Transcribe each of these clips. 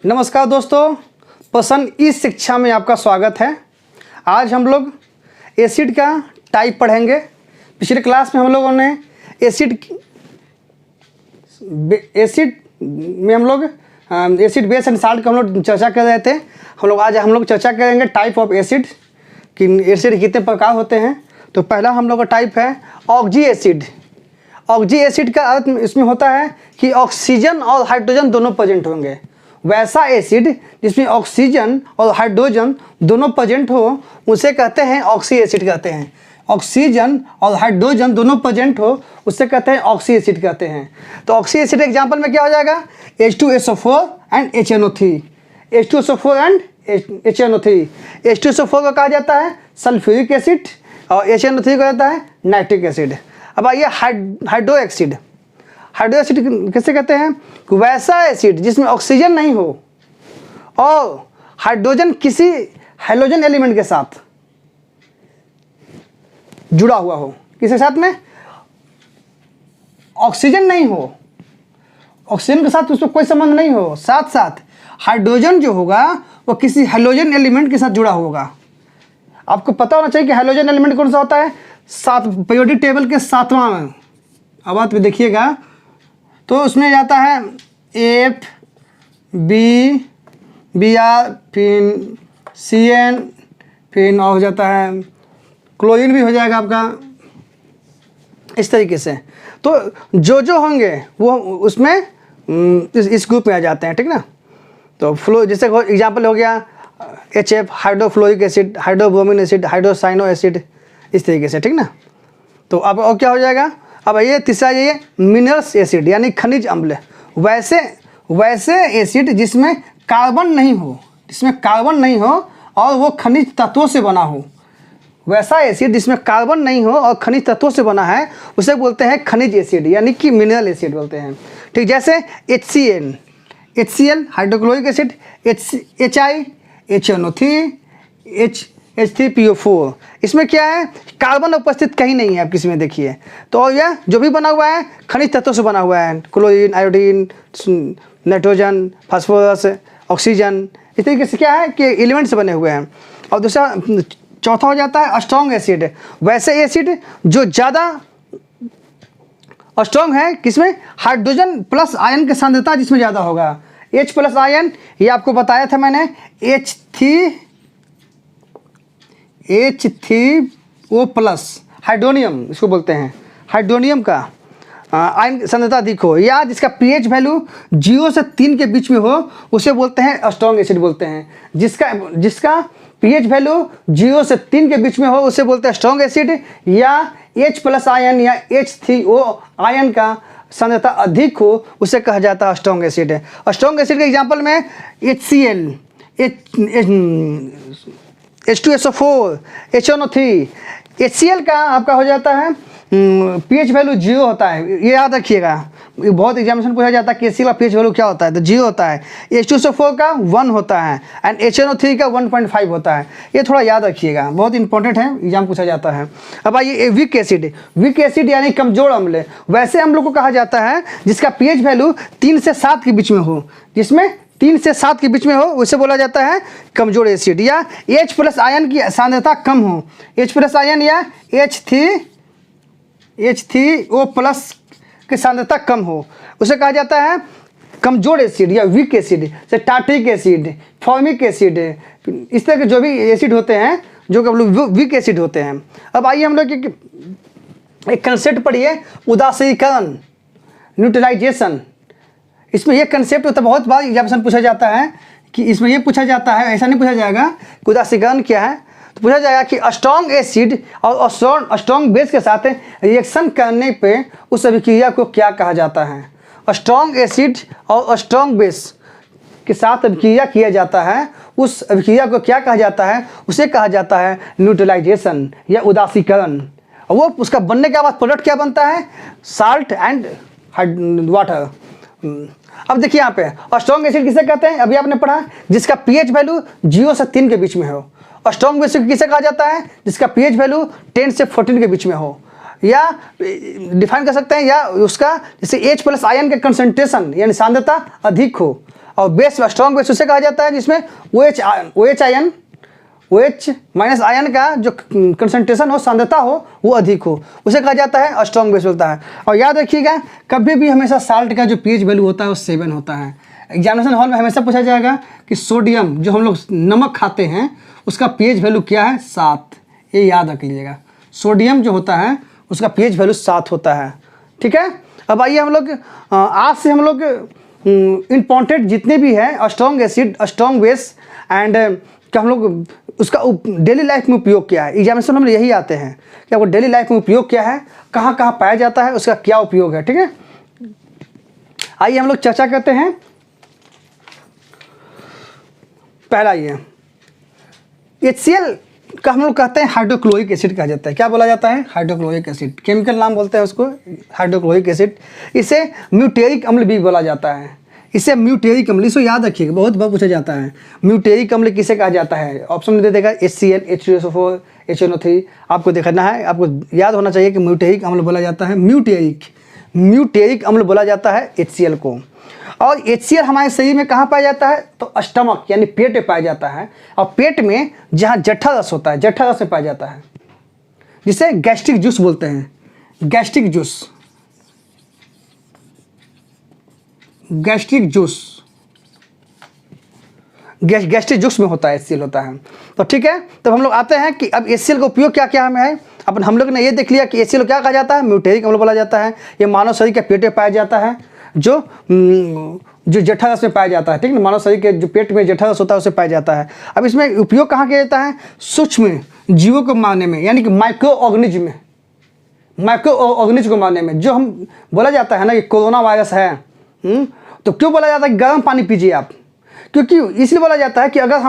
नमस्कार दोस्तों, पसंद इस शिक्षा में आपका स्वागत है। आज हम लोग एसिड का टाइप पढ़ेंगे। पिछले क्लास में हम लोगों ने एसिड में हम लोग एसिड बेस एंड साल्ट का हम लोग चर्चा कर रहे थे। आज हम लोग चर्चा करेंगे टाइप ऑफ एसिड कि एसिड कितने प्रकार होते हैं। तो पहला हम लोग का टाइप है ऑक्जी एसिड। ऑक्जी एसिड का अर्थ इसमें होता है कि ऑक्सीजन और हाइड्रोजन दोनों प्रेजेंट होंगे। वैसा एसिड जिसमें ऑक्सीजन और हाइड्रोजन दोनों प्रेजेंट हो उसे कहते हैं ऑक्सी एसिड कहते हैं। ऑक्सीजन और हाइड्रोजन दोनों प्रेजेंट हो उसे कहते हैं ऑक्सी एसिड कहते हैं। तो ऑक्सी एसिड एग्जांपल में क्या हो जाएगा? H2SO4 and HNO3। H2SO4 and HNO3। H2SO4 को कहा जाता है सल्फ्यूरिक एसिड और HNO3 को कहता है नाइट्रिक एसिड। अब आइए हाइड्रो एसिड किसे कहते हैं? वैसा एसिड जिसमें ऑक्सीजन नहीं हो और हाइड्रोजन किसी हैलोजन एलिमेंट के साथ जुड़ा हुआ हो। किसके साथ में? ऑक्सीजन नहीं हो, ऑक्सीजन के साथ उसमें कोई संबंध नहीं हो, साथ साथ हाइड्रोजन जो होगा वो किसी हैलोजन एलिमेंट के साथ जुड़ा होगा। आपको पता होना चाहिए कि हैलोजन एलिमेंट कौन सा होता है? पीरियोडिक टेबल के 7वां में। अब आप देखिएगा तो उसमें जाता है F, B, Br, फिर Cn, फिर हो जाता है क्लोरीन भी हो जाएगा आपका। इस तरीके से तो जो होंगे वो उसमें इस ग्रुप में आ जाते हैं, ठीक ना। तो फ्लो जैसे एग्जांपल हो गया HF hydrofluoric acid, hydrobromic acid, hydrocyanic acid, इस तरीके से, ठीक ना। तो अब और क्या हो जाएगा? अब ये तीसरा ये मिनरल्स एसिड यानी खनिज अम्ल। वैसे एसिड जिसमें कार्बन नहीं हो और वो खनिज तत्वों से बना हो। वैसा एसिड जिसमें कार्बन नहीं हो और खनिज तत्वों से बना है उसे बोलते हैं खनिज एसिड यानी कि मिनरल एसिड बोलते हैं। ठीक, जैसे HCl hydrochloric acid, HI HNO3, H3PO4। इसमें क्या है? कार्बन उपस्थित कहीं नहीं है। आप किसी में देखिए तो यह जो भी बना हुआ है खनिज तत्वों से बना हुआ है। Chlorine, iodine, nitrogen, phosphorus, oxygen, इस तरीके से क्या है कि एलिमेंट से बने हुए हैं। और दूसरा चौथा हो जाता है स्ट्रॉन्ग एसिड। वैसे एसिड जो ज़्यादा स्ट्रॉन्ग है किसमें? हाइड्रोजन प्लस आयन की सांद्रता जिसमें ज़्यादा होगा। H प्लस आयन ये आपको बताया था मैंने, H3O प्लस हाइड्रोनियम इसको बोलते हैं। हाइड्रोनियम का आयन सांद्रता अधिक हो या जिसका pH वैल्यू 0 से 3 के बीच में हो उसे बोलते हैं स्ट्रॉन्ग एसिड बोलते हैं। जिसका pH वैल्यू 0 से 3 के बीच में हो उसे बोलते हैं स्ट्रॉन्ग एसिड। या H प्लस आयन या H3O आयन का सांद्रता अधिक हो उसे कहा जाता है स्ट्रॉन्ग एसिड। स्ट्रॉन्ग एसिड के एग्जांपल में HCl, H2SO4, HNO3। HCl का आपका हो जाता है pH वैल्यू 0 होता है। ये याद रखिएगा, ये बहुत एग्जामिनेशन पूछा जाता है कि HCl का pH वैल्यू क्या होता है, तो 0 होता है। H2SO4 का 1 होता है एंड HNO3 का 1.5 होता है। ये थोड़ा याद रखिएगा, बहुत इंपॉर्टेंट है, एग्जाम पूछा जाता है। अब आइए वीक एसिड यानी कमजोर अम्ल। वैसे अम्लों को कहा जाता है जिसका pH वैल्यू 3 से 7 के बीच में हो। जिसमें 3 से 7 के बीच में हो उसे बोला जाता है कमजोर एसिड। या H प्लस आयन की सांद्रता कम हो, H प्लस आयन या H3O प्लस की सांद्रता कम हो उसे कहा जाता है कमजोर एसिड या वीक एसिड। जैसे टार्ट्रिक एसिड, फॉर्मिक एसिड, इस तरह के जो भी एसिड होते हैं जो कि वीक एसिड होते हैं। अब आइए हम लोग एक कंसेप्ट पढ़िए, उदासीकरण, न्यूट्रलाइजेशन। इसमें ये कंसेप्ट होता है, बहुत बार एग्जामिनेशन पूछा जाता है कि इसमें ये पूछा जाता है, ऐसा नहीं पूछा जाएगा कि उदासीकरण क्या है, तो पूछा जाएगा कि स्ट्रॉन्ग एसिड और स्ट्रॉन्ग बेस के साथ रिएक्शन करने पे उस अभिक्रिया को क्या कहा जाता है? स्ट्रॉन्ग एसिड और स्ट्रॉन्ग बेस के साथ अभिक्रिया किया जाता है, उस अभिक्रिया को क्या कहा जाता है? उसे कहा जाता है न्यूट्रलाइजेशन या उदासीकरण। और वो उसका बनने के बाद प्रोडक्ट क्या बनता है? Salt and water. अब देखिए यहाँ पे स्ट्रॉन्ग एसिड किसे कहते हैं? अभी आपने पढ़ा जिसका pH वैल्यू 0 से 3 के बीच में हो। स्ट्रॉन्ग बेस किसे कहा जाता है? जिसका pH वैल्यू 10 से 14 के बीच में हो। या डिफाइन कर सकते हैं या उसका जैसे H प्लस आयन का कंसंट्रेशन यानी सांद्रता अधिक हो। और बेस स्ट्रॉन्ग बेस उसे कहा जाता है जिसमें OH माइनस आयन का जो कंसंट्रेशन हो, सांद्रता हो, वो अधिक हो, उसे कहा जाता है स्ट्रॉन्ग बेस होता है। और याद रखिएगा कभी भी हमेशा साल्ट का जो pH वैल्यू होता है वो 7 होता है। एग्जामिनेशन हॉल में हमेशा पूछा जाएगा कि सोडियम जो हम लोग नमक खाते हैं उसका pH वैल्यू क्या है, 7। ये याद रख लीजिएगा, सोडियम जो होता है उसका pH वैल्यू 7 होता है। ठीक है, अब आइए हम लोग आज से हम लोग इम्पॉर्टेंट जितने भी हैं strong acid, strong base and क्या हम लोग उसका डेली लाइफ में उपयोग क्या है, एग्जामिनेशन में यही आते हैं कि आपको डेली लाइफ में उपयोग क्या है, कहाँ कहाँ पाया जाता है, उसका क्या उपयोग है। ठीक है, आइए हम लोग चर्चा करते हैं। पहला ये HCl का हम लोग कहते हैं हाइड्रोक्लोरिक एसिड कहा जाता है। क्या बोला जाता है, हाइड्रोक्लोरिक एसिड, केमिकल नाम बोलते हैं उसको हाइड्रोक्लोरिक एसिड। इसे म्यूटेरिक अम्ल भी बोला जाता है, इसे म्यूटेरिक अम्ल, इसको याद रखिएगा, बहुत बार पूछा जाता है म्यूटेरिक अम्ल किसे कहा जाता है। ऑप्शन में दे देगा HCl, H2SO4, HNO3, आपको देखना है, आपको याद होना चाहिए कि म्यूटेरिक अम्ल बोला जाता है, म्यूटेरिक अम्ल बोला जाता है HCl को। और HCl हमारे शरीर में कहाँ पाया जाता है, तो स्टमक यानी पेट में पाया जाता है, और पेट में जहाँ जठर रस होता है, जठर रस में पाया जाता है, जिसे गैस्ट्रिक जूस बोलते हैं, गैस्ट्रिक जूस, गैस्ट्रिक जूस में होता है HCl होता है। तो ठीक है, तो हम लोग आते हैं कि अब HCl का उपयोग क्या क्या हमें है। अपन हम लोग ने ये देख लिया कि HCl क्या कहा जाता है, म्यूटेरिक अम्ल बोला जाता है। ये मानव शरीर के पेट में पाया जाता है, जो जठर रस में पाया जाता है। ठीक है, मानव शरीर के जो पेट में जठर रस होता है उसे पाया जाता है। अब इसमें उपयोग कहाँ किया जाता है, सूक्ष्म जीवों को मारने में, यानी कि माइक्रो ऑर्गेनिज्म को मारने में। जो हम बोला जाता है ना कि कोरोना वायरस है, तो क्यों बोला जाता है गर्म पानी पीजिए आप, क्योंकि इसलिए बोला जाता है कि अगर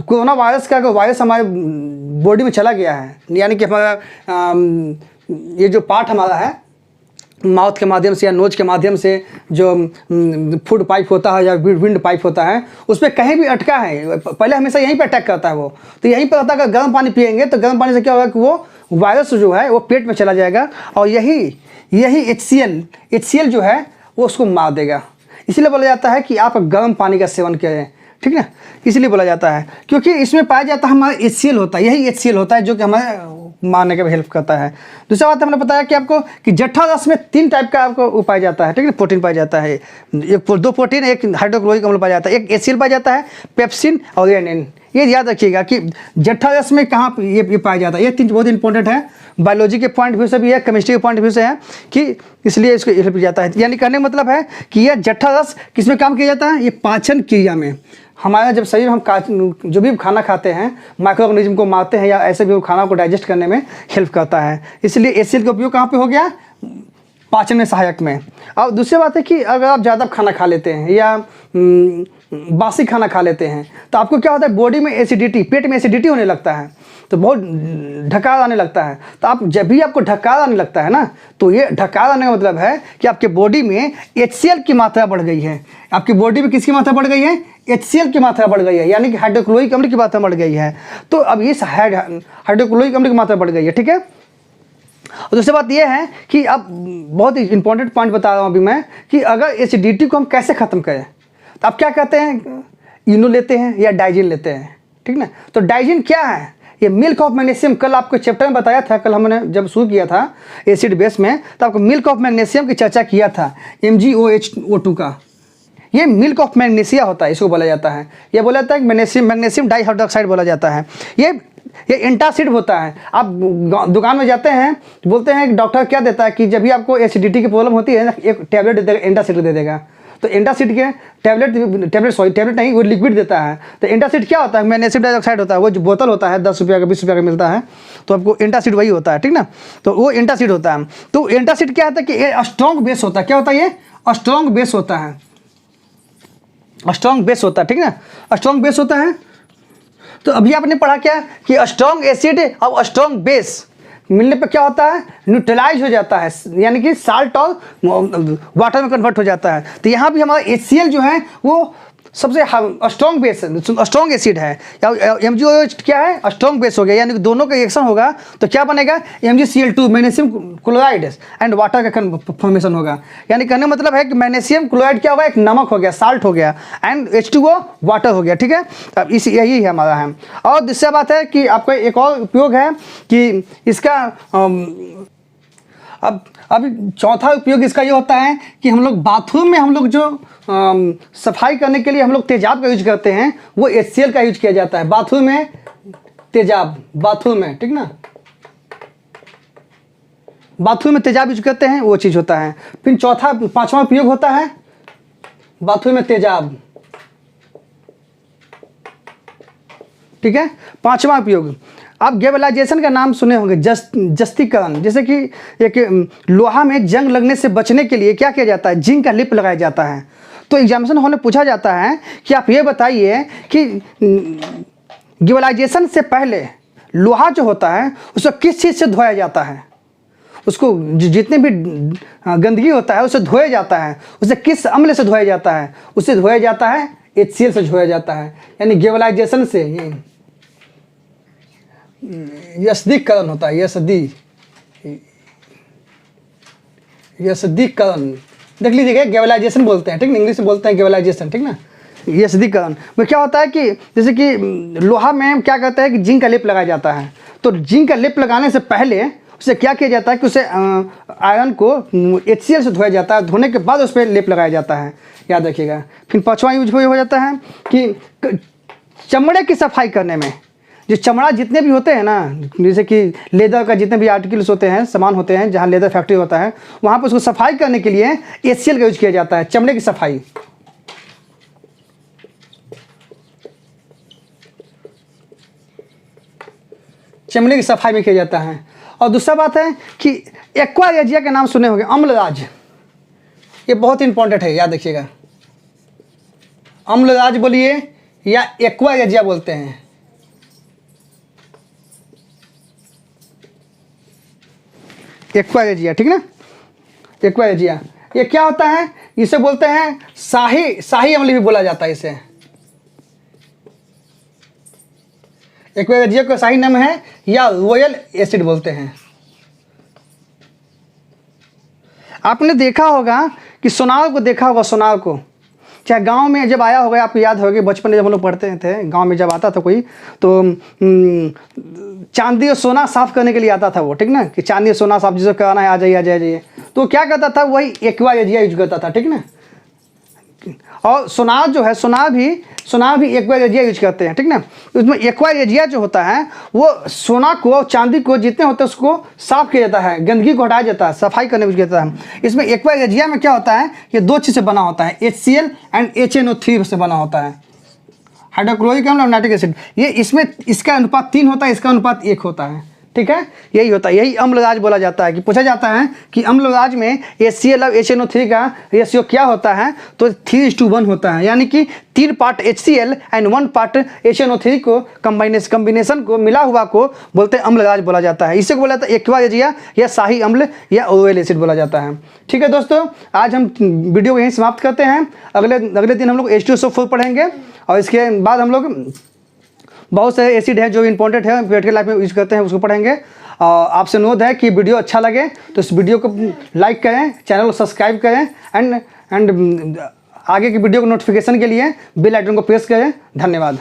कोरोना वायरस का अगर वायरस हमारे बॉडी में चला गया है, यानी कि हमारा ये जो पार्ट हमारा है माउथ के माध्यम से या नोज के माध्यम से जो फूड पाइप होता है या विंड पाइप होता है, उस पर कहीं भी अटका है, पहले हमेशा यहीं पर अटैक करता है वो, तो यहीं पर होता है। अगर गर्म पानी पिएंगे तो गर्म पानी से क्या होगा कि वो वायरस जो है वो पेट में चला जाएगा, और यही HCl जो है वो उसको मार देगा। इसलिए बोला जाता है कि आप गर्म पानी का सेवन करें। ठीक है, इसलिए बोला जाता है क्योंकि इसमें पाया जाता है हमारा HCl होता है, यही HCl होता है जो कि हमें मारने का भी हेल्प करता है। दूसरा बात हमने बताया कि आपको कि जठर रस में 3 टाइप का आपको पाया जाता है। ठीक है, प्रोटीन पाया जाता है, 2 प्रोटीन, एक हाइड्रोक्लोरिक अम्ल पाया जाता है, एक HCl पाया जाता है, पेप्सिन और एनिन। ये याद रखिएगा कि जठर रस में कहाँ ये पाया जाता है। ये 3 बहुत इंपॉर्टेंट है, बायोलॉजी के पॉइंट व्यू से भी है, केमिस्ट्री के पॉइंट व्यू से है, कि इसलिए इसको हेल्प जाता है। यानी कहने का मतलब है कि यह जठर रस किस में काम किया जाता है, ये पाचन क्रिया में। हमारा जब शरीर हम जो भी खाना खाते हैं माइक्रो ऑर्गेनिज्म को मारते हैं या ऐसे भी खाना को डाइजेस्ट करने में हेल्प करता है। इसलिए HCl का उपयोग कहाँ पे हो गया, पाचन में सहायक में। और दूसरी बात है कि अगर आप ज़्यादा खाना खा लेते हैं या बासी खाना खा लेते हैं तो आपको क्या होता है, बॉडी में एसिडिटी, पेट में एसिडिटी होने लगता है, तो बहुत ढकार आने लगता है। तो आप जब भी आपको ढकार आने लगता है ना, तो ये ढकार आने का मतलब है कि आपके बॉडी में HCl की मात्रा बढ़ गई है। आपकी बॉडी में किसकी मात्रा बढ़ गई है, HCl की मात्रा बढ़ गई है, यानी कि हाइड्रोक्लोरिक अम्ल की मात्रा बढ़ गई है। तो अब इस हाइड्रोक्लोरिक अम्ल की मात्रा बढ़ गई है। ठीक है, और दूसरी बात यह है कि अब बहुत ही इंपॉर्टेंट पॉइंट बता रहा हूँ अभी मैं, कि अगर एसिडिटी को हम कैसे ख़त्म करें, तो आप क्या कहते हैं, इनो लेते हैं या डाइजिन लेते हैं। ठीक ना, तो डाइजिन क्या है, ये मिल्क ऑफ मैग्नीशियम, कल आपको चैप्टर में बताया था, कल हमने जब शुरू किया था एसिड बेस में, तो आपको मिल्क ऑफ मैग्नीशियम की चर्चा किया था, MgOH2 का। ये मिल्क ऑफ मैग्नीशिया होता है, इसको बोला जाता है। ये बोला जाता है कि मैग्नीशियम डाइहाइड्रोक्साइड बोला जाता है। ये एंटासिड होता है। आप दुकान में जाते हैं तो बोलते हैं डॉक्टर क्या देता है कि जब भी आपको एसिडिटी की प्रॉब्लम होती है ना, एक टैबलेट दे देगा, एंटासिड दे देगा। तो एंटासिड के टैबलेट नहीं, वो लिक्विड देता है। तो एंटासिड क्या होता है, मैग्नीशियम डाइऑक्साइड होता है। वो जो बोतल होता है 10 रुपये का 20 रुपये का मिलता है, तो आपको एंटासिड वही होता है। ठीक ना, तो वो एंटासिड होता है। तो एंटासिड क्या होता है कि ये स्ट्रॉन्ग बेस होता है। क्या होता है, ये स्ट्रॉन्ग बेस होता है, स्ट्रॉन्ग बेस होता है। ठीक ना, स्ट्रॉन्ग बेस होता है। तो अभी आपने पढ़ा क्या कि स्ट्रॉन्ग एसिड और स्ट्रॉन्ग बेस मिलने पर क्या होता है, न्यूट्रलाइज हो जाता है, यानी कि साल्ट और वाटर में कन्वर्ट हो जाता है। तो यहाँ भी हमारा HCl जो है वो सबसे स्ट्रॉन्ग बेस, स्ट्रॉन्ग एसिड है, या MgOH क्या है, स्ट्रॉन्ग बेस हो गया, यानी कि दोनों का रिएक्शन होगा तो क्या बनेगा, MgCl2 magnesium chloride and water का फॉर्मेशन होगा। यानी कहने का मतलब है कि मैग्नीशियम क्लोराइड क्या होगा, एक नमक हो गया, साल्ट हो गया, एंड H2O वाटर हो गया, ठीक है। अब इस यही है हमारा है। और दूसरा बात है कि आपका एक और उपयोग है कि इसका अब चौथा उपयोग इसका ये होता है कि हम लोग बाथरूम में हम लोग जो सफाई करने के लिए हम लोग तेजाब का यूज करते हैं, वो HCl का यूज किया जाता है बाथरूम में, तेजाब बाथरूम में, ठीक ना, बाथरूम में तेजाब यूज करते हैं, वो चीज़ होता है। फिर पांचवा उपयोग होता है बाथरूम में तेजाब, ठीक है। पांचवा उपयोग, आप गैल्वेनाइजेशन का नाम सुने होंगे, जस्तीकरण। जैसे कि एक लोहा में जंग लगने से बचने के लिए क्या किया जाता है, जिंक का लेप लगाया जाता है। तो एग्जामिनेशन हॉल में पूछा जाता है कि आप ये बताइए कि गैल्वेनाइजेशन से पहले लोहा जो होता है उसको किस चीज़ से धोया जाता है, उसको जितने भी गंदगी होता है उसे धोया जाता है, उसे किस अम्ल से धोया जाता है, उसे धोया जाता है HCl से धोया जाता है। यानी गैल्वेनाइजेशन से यस्दीकरण होता है, यस्दीकरण देख लीजिएगा, गैल्वेनाइजेशन बोलते हैं, ठीक ना, इंग्लिश में बोलते हैं गैल्वेनाइजेशन, ठीक ना। यस्दीकरण में क्या होता है कि जैसे कि लोहा में क्या कहते हैं कि जिंक का लेप लगाया जाता है, तो जिंक का लेप लगाने से पहले उसे क्या किया जाता है कि उसे आयरन को HCl से धोया जाता है, धोने के बाद उस पर लेप लगाया जाता है, याद रखिएगा। फिर पांचवा यूज हो जाता है कि चमड़े की सफाई करने में, जो चमड़ा जितने भी होते हैं ना, जैसे कि लेदर का जितने भी आर्टिकल्स होते हैं, सामान होते हैं, जहाँ लेदर फैक्ट्री होता है वहाँ पर उसको सफाई करने के लिए HCl का यूज किया जाता है, चमड़े की सफाई। चमड़े की सफाई में किया जाता है। और दूसरा बात है कि एक्वा रेजिया का नाम सुने होंगे, अम्लराज, ये बहुत इंपॉर्टेंट है, याद रखिएगा। अम्लराज बोलिए या एक्वा रेजिया बोलते हैं। एक्वा रेजिया, ठीक ना, एक्वा रेजिया ये क्या होता है, इसे बोलते हैं शाही अम्ल भी बोला जाता है इसे। एक्वा रेजिया का सही नाम है या रॉयल एसिड बोलते हैं। आपने देखा होगा कि सोनार को देखा होगा, सोनार को चाहे गांव में जब आया होगा, आपको याद होगा बचपन में जब हम लोग पढ़ते थे, गांव में जब आता था कोई तो चांदी और सोना साफ करने के लिए आता था वो, ठीक ना, कि चांदी और सोना साफ जिसे कराना है आ जाइए, तो क्या करता था, वही एक्वा रेजिया यूज करता था, ठीक ना। और सोनार जो है, सोनार भी एक्वा रेजिया यूज करते हैं, ठीक ना। उसमें एक्वा रेजिया जो होता है वो सोना को, चांदी को जितने होते हैं उसको साफ किया जाता है, गंदगी को हटाया जाता है, सफाई करने में यूज किया जाता है। इसमें एक्वा रेजिया में क्या होता है, ये दो चीज़ से बना होता है, HCl एंड HNO3 से बना होता है, हाइड्रोक्लोरिक अम्ल और नाइट्रिक एसिड। ये इसमें इसका अनुपात 3 होता है, इसका अनुपात 1 होता है, ठीक है। यही होता है, यही अम्लराज बोला जाता है। कि पूछा जाता है कि अम्लराज में HCl और HNO3 का रेशियो क्या होता है, तो 3:1 होता है, यानी कि 3 part HCl and 1 part HNO3 को कम्बिनेशन को मिला हुआ को बोलते हैं अम्लराज बोला जाता है। इसे बोला जाता है एक्वा रेजिया या शाही अम्ल या रॉयल एसिड बोला जाता है। ठीक है दोस्तों, आज हम वीडियो को यहीं समाप्त करते हैं। अगले दिन हम लोग H2SO4 पढ़ेंगे और इसके बाद हम लोग बहुत सारे एसिड है जो इंपॉर्टेंट है, प्रैक्टिकल लाइफ में यूज करते हैं, उसको पढ़ेंगे। आपसे अनुरोध है कि वीडियो अच्छा लगे तो इस वीडियो को लाइक करें, चैनल को सब्सक्राइब करें एंड आगे की वीडियो को नोटिफिकेशन के लिए बेल आइकन को प्रेस करें। धन्यवाद।